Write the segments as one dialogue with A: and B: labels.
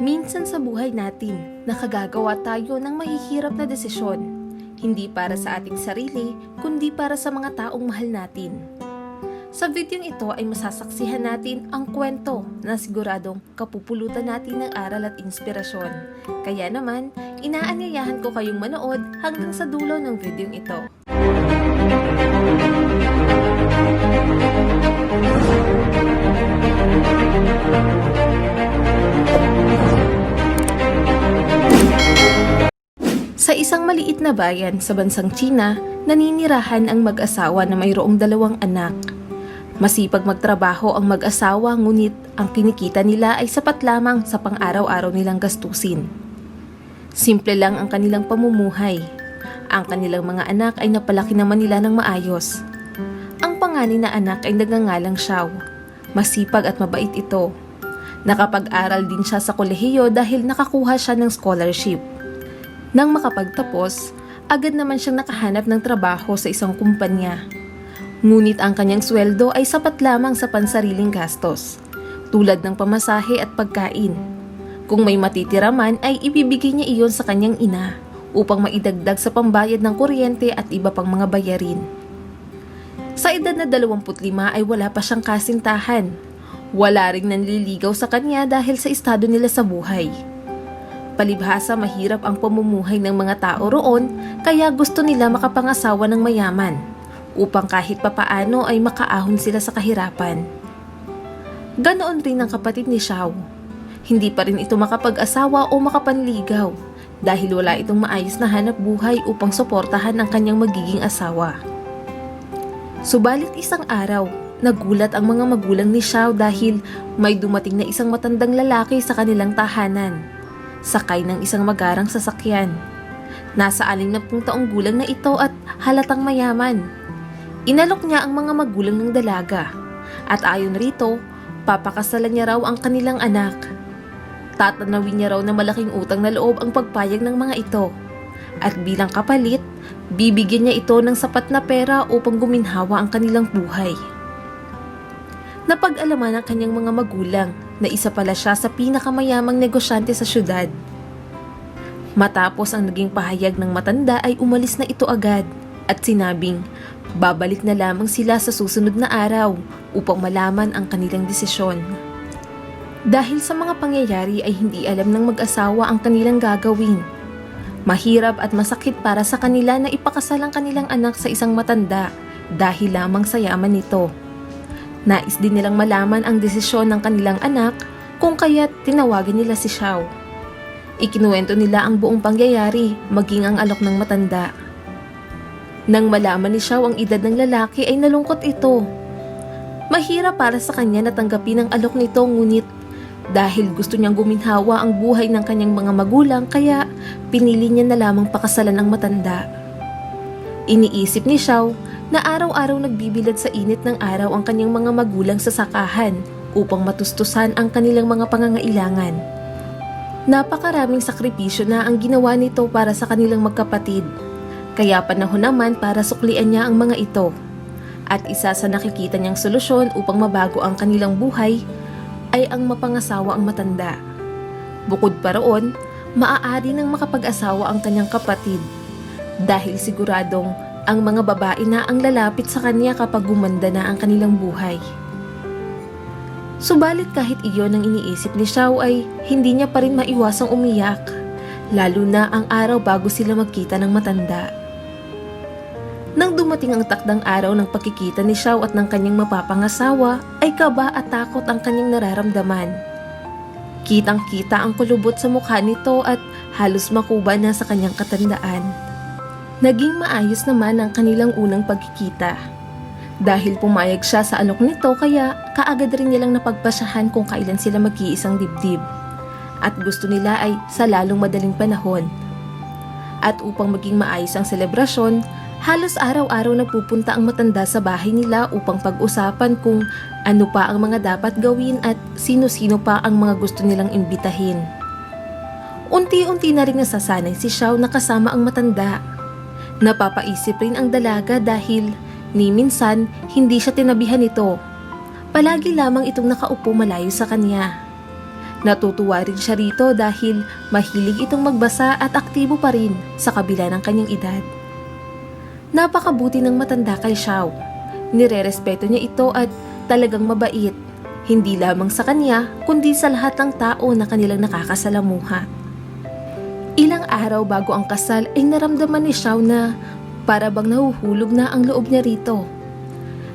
A: Minsan sa buhay natin, nakagagawa tayo ng mahihirap na desisyon. Hindi para sa ating sarili, kundi para sa mga taong mahal natin. Sa videong ito ay masasaksihan natin ang kwento na siguradong kapupulutan natin ng aral at inspirasyon. Kaya naman, inaanyayahan ko kayong manood hanggang sa dulo ng videong ito. Sa isang maliit na bayan sa bansang China, naninirahan ang mag-asawa na mayroong 2 anak. Masipag magtrabaho ang mag-asawa, ngunit ang kinikita nila ay sapat lamang sa pang-araw-araw nilang gastusin. Simple lang ang kanilang pamumuhay. Ang kanilang mga anak ay napalaki naman nila ng maayos. Ang panganay na anak ay nagngangalang Xiao. Masipag at mabait ito. Nakapag-aral din siya sa kolehiyo dahil nakakuha siya ng scholarship. Nang makapagtapos, agad naman siyang nakahanap ng trabaho sa isang kumpanya. Ngunit ang kanyang sweldo ay sapat lamang sa pansariling gastos, tulad ng pamasahe at pagkain. Kung may matitira man ay ibibigay niya iyon sa kanyang ina upang maidagdag sa pambayad ng kuryente at iba pang mga bayarin. Sa edad na 25 ay wala pa siyang kasintahan. Wala ring nanliligaw sa kanya dahil sa estado nila sa buhay. Palibhasa mahirap ang pamumuhay ng mga tao roon, kaya gusto nila makapangasawa ng mayaman upang kahit papaano ay makaahon sila sa kahirapan. Ganoon rin ang kapatid ni Xiao. Hindi pa rin ito makapag-asawa o makapanligaw dahil wala itong maayos na hanap buhay upang suportahan ang kanyang magiging asawa. Subalit isang araw, nagulat ang mga magulang ni Xiao dahil may dumating na isang matandang lalaki sa kanilang tahanan. Sakay ng isang magarang sasakyan. Nasa 60 taong gulang na ito at halatang mayaman. Inalok niya ang mga magulang ng dalaga at ayon rito, papakasalan niya raw ang kanilang anak. Tatanawin niya raw na malaking utang na loob ang pagpayag ng mga ito. At bilang kapalit, bibigyan niya ito ng sapat na pera upang guminhawa ang kanilang buhay. Napag-alaman ng kanyang mga magulang na isa pala siya sa pinakamayamang negosyante sa syudad. Matapos ang naging pahayag ng matanda ay umalis na ito agad at sinabing babalik na lamang sila sa susunod na araw upang malaman ang kanilang desisyon. Dahil sa mga pangyayari ay hindi alam ng mag-asawa ang kanilang gagawin. Mahirap at masakit para sa kanila na ipakasal ang kanilang anak sa isang matanda dahil lamang sa yaman nito. Nais din nilang malaman ang desisyon ng kanilang anak kung kaya't tinawagan nila si Xiao. Ikinuwento nila ang buong pangyayari maging ang alok ng matanda. Nang malaman ni Xiao ang edad ng lalaki ay nalungkot ito. Mahirap para sa kanya na tanggapin ang alok nito, ngunit dahil gusto niyang guminhawa ang buhay ng kanyang mga magulang kaya pinili niya na lamang pakasalan ang matanda. Iniisip ni Xiao na araw-araw nagbibilad sa init ng araw ang kanyang mga magulang sa sakahan upang matustusan ang kanilang mga pangangailangan. Napakaraming sakripisyo na ang ginawa nito para sa kanilang magkapatid, kaya panahon naman para suklian niya ang mga ito. At isa sa nakikita niyang solusyon upang mabago ang kanilang buhay ay ang mapangasawa ang matanda. Bukod pa roon, maaari nang makapag-asawa ang kanyang kapatid dahil siguradong ang mga babae na ang lalapit sa kanya kapag gumanda na ang kanilang buhay. Subalit kahit iyon ang iniisip ni Xiao ay hindi niya pa rin maiwasang umiyak, lalo na ang araw bago sila magkita ng matanda. Nang dumating ang takdang araw ng pagkikita ni Xiao at ng kanyang mapapangasawa, ay kaba at takot ang kanyang nararamdaman. Kitang-kita ang kulubot sa mukha nito at halos makuba na sa kanyang katandaan. Naging maayos naman ang kanilang unang pagkikita. Dahil pumayag siya sa alok nito kaya kaagad rin nilang napagpasyahan kung kailan sila mag-iisang dibdib. At gusto nila ay sa lalong madaling panahon. At upang maging maayos ang selebrasyon, halos araw-araw nagpupunta ang matanda sa bahay nila upang pag-usapan kung ano pa ang mga dapat gawin at sino-sino pa ang mga gusto nilang imbitahin. Unti-unti na rin nasasanay si Xiao na kasama ang matanda. Napapaisip rin ang dalaga dahil ni minsan hindi siya tinabihan nito. Palagi lamang itong nakaupo malayo sa kanya. Natutuwa rin siya rito dahil mahilig itong magbasa at aktibo pa rin sa kabila ng kanyang edad. Napakabuti ng matanda kay Xiao. Nirerespeto niya ito at talagang mabait, hindi lamang sa kanya kundi sa lahat ng tao na kanilang nakakasalamuha. Ilang araw bago ang kasal ay naramdaman ni Xiao na para bang nahuhulog na ang loob niya rito.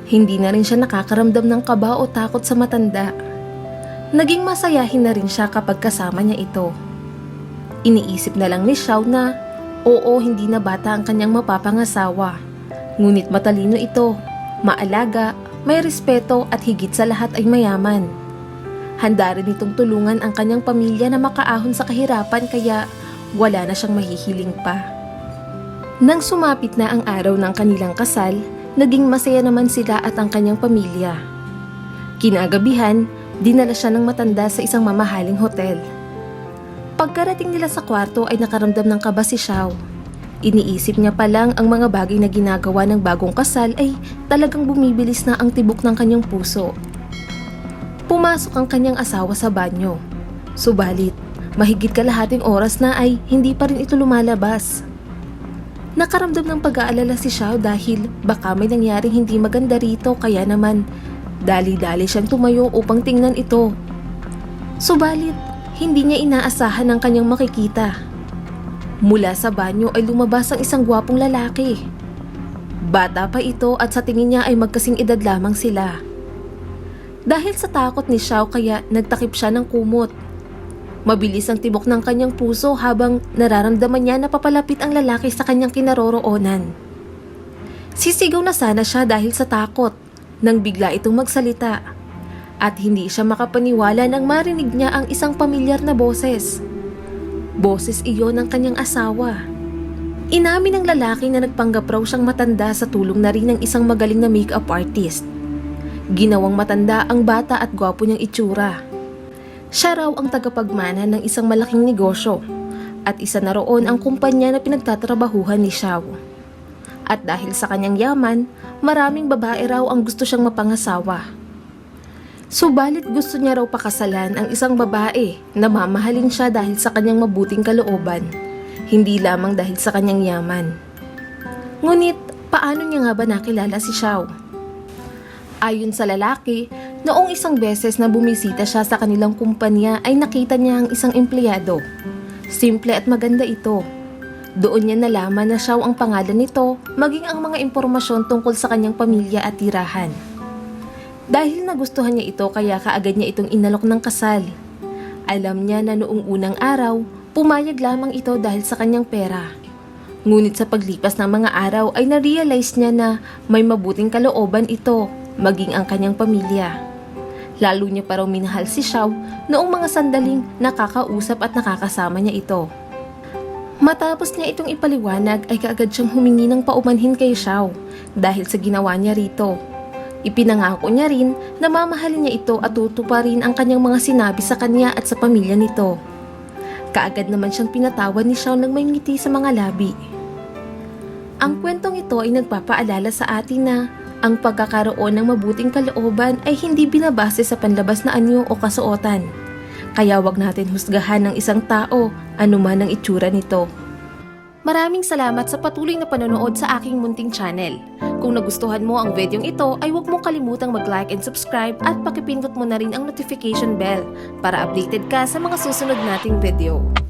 A: Hindi na rin siya nakakaramdam ng kaba o takot sa matanda. Naging masayahin na rin siya kapag kasama niya ito. Iniisip na lang ni Xiao na oo, hindi na bata ang kanyang mapapangasawa. Ngunit matalino ito, maalaga, may respeto at higit sa lahat ay mayaman. Handa rin itong tulungan ang kanyang pamilya na makaahon sa kahirapan kaya wala na siyang mahihiling pa. Nang sumapit na ang araw ng kanilang kasal, naging masaya naman sila at ang kanyang pamilya. Kinagabihan, dinala siya ng matanda sa isang mamahaling hotel. Pagkarating nila sa kwarto ay nakaramdam ng kaba si Xiao. Iniisip niya pa lang ang mga bagay na ginagawa ng bagong kasal ay talagang bumibilis na ang tibok ng kanyang puso. Pumasok ang kanyang asawa sa banyo. Subalit, mahigit kalahating oras na ay hindi pa rin ito lumalabas. Nakaramdam ng pag-aalala si Xiao dahil baka may nangyaring hindi maganda rito kaya naman dali-dali siyang tumayo upang tingnan ito. Subalit, hindi niya inaasahan ang kanyang makikita. Mula sa banyo ay lumabas ang isang gwapong lalaki. Bata pa ito at sa tingin niya ay magkasing edad lamang sila. Dahil sa takot ni Xiao kaya nagtakip siya ng kumot. Mabilis ang tibok ng kanyang puso habang nararamdaman niya na papalapit ang lalaki sa kanyang kinaroroonan. Sisigaw na sana siya dahil sa takot nang bigla itong magsalita at hindi siya makapaniwala nang marinig niya ang isang pamilyar na boses. Boses iyon ng kanyang asawa. Inamin ng lalaki na nagpanggap raw siyang matanda sa tulong na rin ng isang magaling na makeup artist. Ginawang matanda ang bata at gwapo niyang itsura. Siya raw ang tagapagmana ng isang malaking negosyo at isa na roon ang kumpanya na pinagtatrabahuhan ni Xiao. At dahil sa kanyang yaman, maraming babae raw ang gusto siyang mapangasawa. Subalit gusto niya raw pakasalan ang isang babae na mamahalin siya dahil sa kanyang mabuting kalooban, hindi lamang dahil sa kanyang yaman. Ngunit, paano niya nga ba nakilala si Xiao? Ayon sa lalaki, noong isang beses na bumisita siya sa kanilang kumpanya ay nakita niya ang isang empleyado. Simple at maganda ito. Doon niya nalaman na Xiao ang pangalan nito, maging ang mga impormasyon tungkol sa kanyang pamilya at tirahan. Dahil nagustuhan niya ito kaya kaagad niya itong inalok ng kasal. Alam niya na noong unang araw, pumayag lamang ito dahil sa kanyang pera. Ngunit sa paglipas ng mga araw ay na-realize niya na may mabuting kalooban ito, maging ang kanyang pamilya. Lalo niya pa raw minahal si Xiao noong mga sandaling nakakausap at nakakasama niya ito. Matapos niya itong ipaliwanag ay kaagad siyang humingi ng paumanhin kay Xiao dahil sa ginawa niya rito. Ipinangako niya rin na mamahalin niya ito at tutuparin ang kanyang mga sinabi sa kanya at sa pamilya nito. Kaagad naman siyang pinatawad ni Xiao nang may ngiti sa mga labi. Ang kwentong ito ay nagpapaalala sa atin na ang pagkakaroon ng mabuting kalooban ay hindi binabase sa panlabas na anyo o kasuotan. Kaya wag natin husgahan ng isang tao anuman ang itsura nito. Maraming salamat sa patuloy na panonood sa aking munting channel. Kung nagustuhan mo ang videong ito ay huwag mong kalimutang mag-like and subscribe at pakipindot mo na rin ang notification bell para updated ka sa mga susunod nating video.